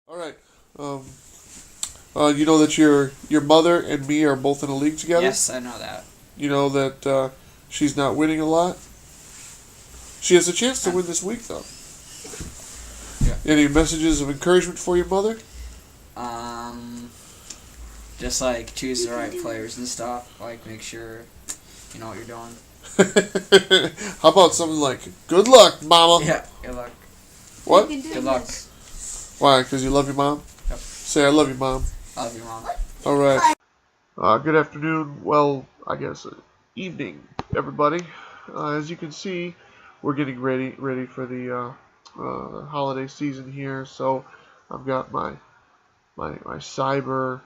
All right. Um, you know that your mother and me are both in a league together. Yes, I know that. You know that she's not winning a lot. She has a chance to win this week, though. Yeah. Any messages of encouragement for your mother? Um, just like choose the right players and stuff. Like make sure you know what you're doing. How about something like "Good luck, Mama"? Yeah. Good luck. What? Good luck. Why? Because you love your mom? Yep. Say I love you, Mom. Love you, mom. All right. Good afternoon. Well, I guess evening, everybody. As you can see, we're getting ready for the holiday season here. So I've got my cyber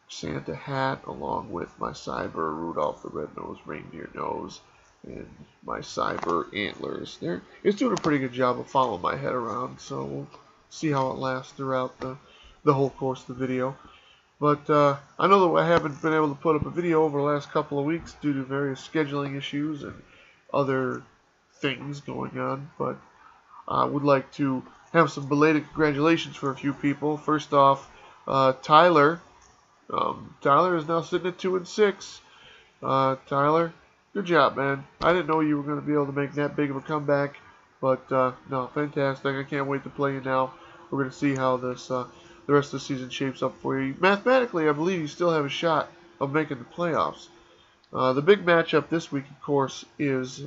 Santa hat along with my cyber Rudolph the Red-Nosed Reindeer nose and my cyber antlers. It's doing a pretty good job of following my head around. So we'll see how it lasts throughout the whole course of the video. But I know that I haven't been able to put up a video over the last couple of weeks due to various scheduling issues and other things going on. But I would like to have some belated congratulations for a few people. First off, Tyler. Tyler is now sitting at 2-6. Tyler, good job, man. I didn't know you were going to be able to make that big of a comeback. But no, fantastic. I can't wait to play you now. We're going to see how this the rest of the season shapes up for you. Mathematically, I believe you still have a shot of making the playoffs. The big matchup this week, of course, is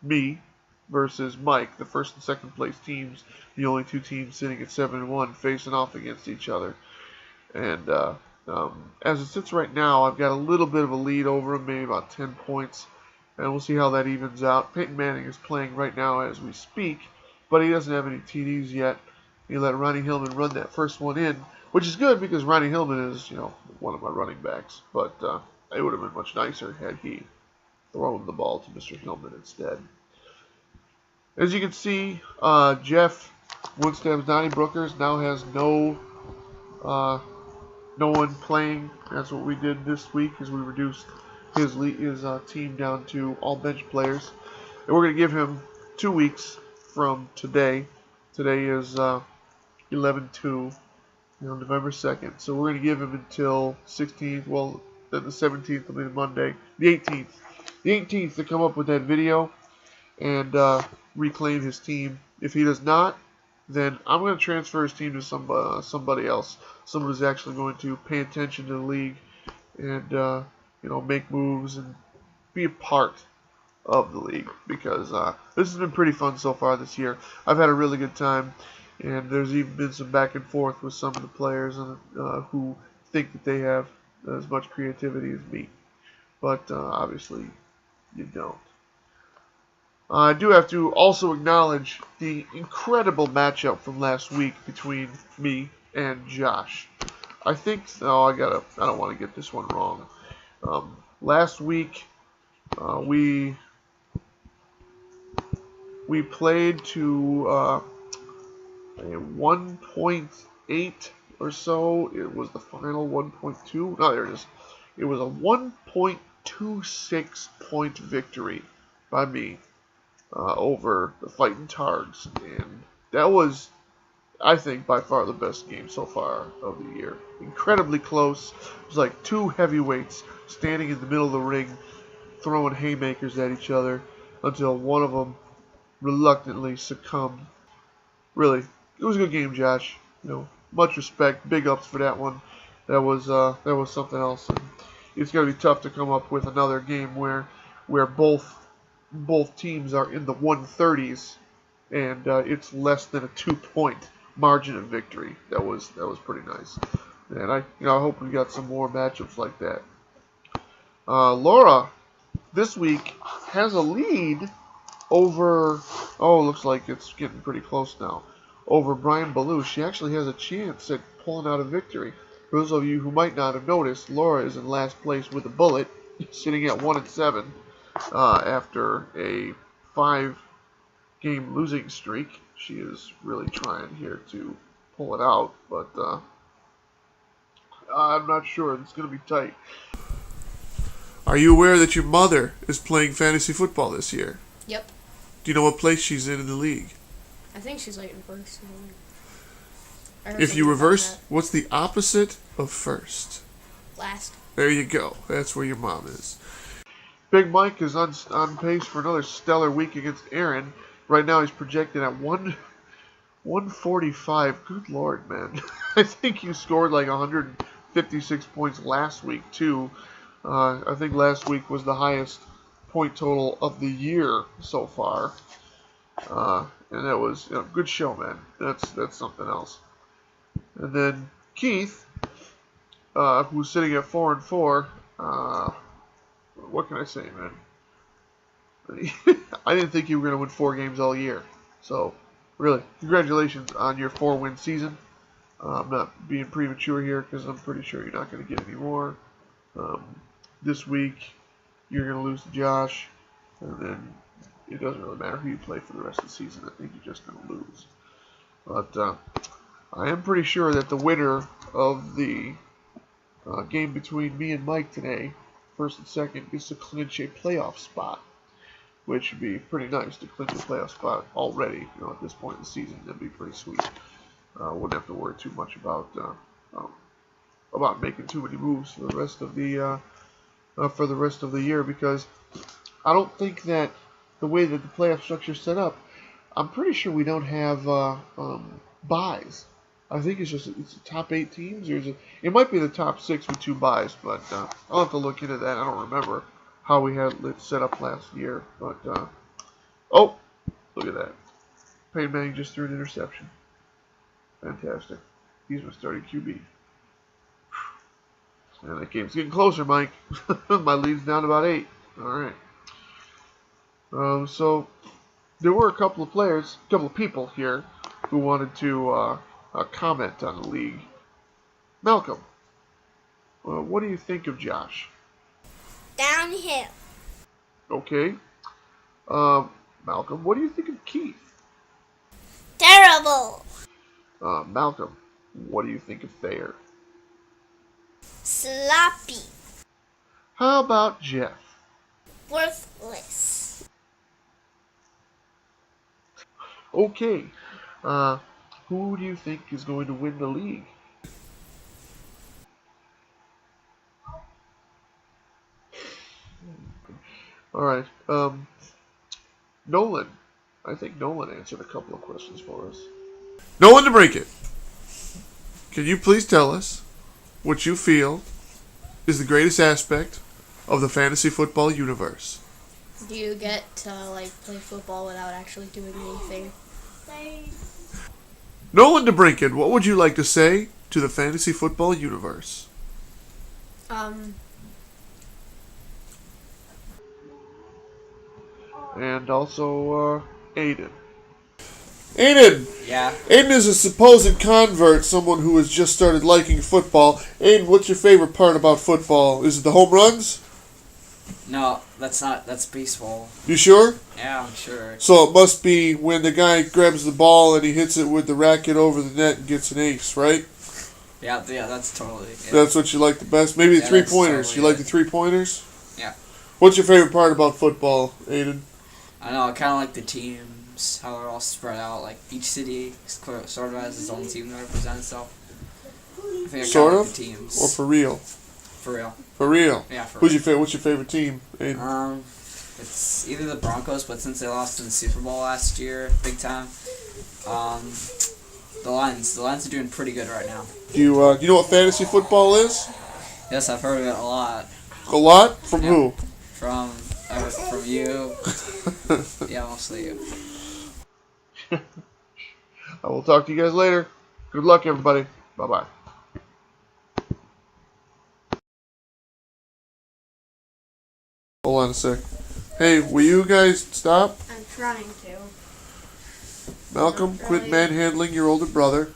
me versus Mike, the first and second place teams, the only two teams sitting at 7-1, facing off against each other. And as it sits right now, I've got a little bit of a lead over him, maybe about 10 points, and we'll see how that evens out. Peyton Manning is playing right now as we speak, but he doesn't have any TDs yet. He let Ronnie Hillman run that first one in, which is good because Ronnie Hillman is, one of my running backs. But it would have been much nicer had he thrown the ball to Mr. Hillman instead. As you can see, Jeff Winston's Donnie Brookers now has no one playing. That's what we did this week, is we reduced his team down to all bench players, and we're going to give him 2 weeks from today. Today is 11/2, November 2nd. So we're going to give him until 16th. Well, then the 17th will be the Monday. The 18th. The 18th to come up with that video and reclaim his team. If he does not, then I'm going to transfer his team to somebody else. Someone who's actually going to pay attention to the league and, make moves and be a part of the league, because this has been pretty fun so far this year. I've had a really good time. And there's even been some back and forth with some of the players who think that they have as much creativity as me. But obviously, you don't. I do have to also acknowledge the incredible matchup from last week between me and Josh. I think... I don't want to get this one wrong. Last week, we played to... a 1.8 or so. It was the final 1.2. No, there it is. It was a 1.26 point victory by me over the Fighting Targs. And that was, I think, by far the best game so far of the year. Incredibly close. It was like two heavyweights standing in the middle of the ring, throwing haymakers at each other until one of them reluctantly succumbed. Really, it was a good game, Josh. Much respect, big ups for that one. That was something else. And it's gonna be tough to come up with another game where both teams are in the 130s and it's less than a 2-point margin of victory. That was pretty nice. And I hope we got some more matchups like that. Laura this week has a lead over, looks like it's getting pretty close now, over Brian Ballou. She actually has a chance at pulling out a victory. For those of you who might not have noticed, Laura is in last place with a bullet, sitting at 1-7 after a 5-game losing streak. She is really trying here to pull it out, but I'm not sure. It's going to be tight. Are you aware that your mother is playing fantasy football this year? Yep. Do you know what place she's in the league? I think she's like in first. I heard If you something about reverse, that. what's the opposite of first? Last. There you go. That's where your mom is. Big Mike is on pace for another stellar week against Aaron. Right now he's projected at 145. Good Lord, man. I think you scored like 156 points last week, too. I think last week was the highest point total of the year so far. And that was good show, man. That's something else. And then Keith, who's sitting at 4-4. What can I say, man? I didn't think you were going to win 4 games all year. So, really, congratulations on your 4-win season. I'm not being premature here because I'm pretty sure you're not going to get any more. This week, you're going to lose to Josh, and then it doesn't really matter who you play for the rest of the season. I think you're just going to lose. But I am pretty sure that the winner of the game between me and Mike today, first and second, gets to clinch a playoff spot, which would be pretty nice to clinch a playoff spot already. At this point in the season, that'd be pretty sweet. Wouldn't have to worry too much about making too many moves for the rest of the year, because I don't think that the way that the playoff structure is set up, I'm pretty sure we don't have buys. I think it's the top 8 teams. It might be the top 6 with 2 buys, but I'll have to look into that. I don't remember how we had it set up last year. But oh, look at that! Peyton Manning just threw an interception. Fantastic. He's my starting QB. And that game's getting closer, Mike. My lead's down to about 8. All right. So there were a couple of people here who wanted to comment on the league. Malcolm, what do you think of Josh? Downhill. Okay. Malcolm, what do you think of Keith? Terrible. Malcolm, what do you think of Thayer? Sloppy. How about Jeff? Worthless. Okay. Who do you think is going to win the league? All right. Nolan. I think Nolan answered a couple of questions for us. Nolan DeBrincat, can you please tell us what you feel is the greatest aspect of the fantasy football universe? Do you get to play football without actually doing anything? Nolan DeBrincat, what would you like to say to the fantasy football universe? And also, Aiden. Aiden! Yeah. Aiden is a supposed convert, someone who has just started liking football. Aiden, what's your favorite part about football? Is it the home runs? No, that's baseball. You sure? Yeah, I'm sure. So it must be when the guy grabs the ball and he hits it with the racket over the net and gets an ace, right? Yeah, that's totally. Yeah. That's what you like the best? Maybe the Yeah, three-pointers. totally You like it. the three-pointers? Yeah. What's your favorite part about football, Aiden? I know, I kind of like the teams, how they're all spread out. Like, each city sort of has its own team that represents itself. I think I Sort kinda of? like the teams. Or for real? For real. For real? Yeah, for What's real. your favorite team, Aiden? It's either the Broncos, but since they lost in the Super Bowl last year, big time, the Lions. The Lions are doing pretty good right now. Do you know what fantasy football is? Yes, I've heard of it a lot. A lot? From Yeah. who? From you. Yeah, mostly you. I will talk to you guys later. Good luck, everybody. Bye-bye. Hold on a sec. Hey, will you guys stop? I'm trying to. Malcolm, quit manhandling your older brother.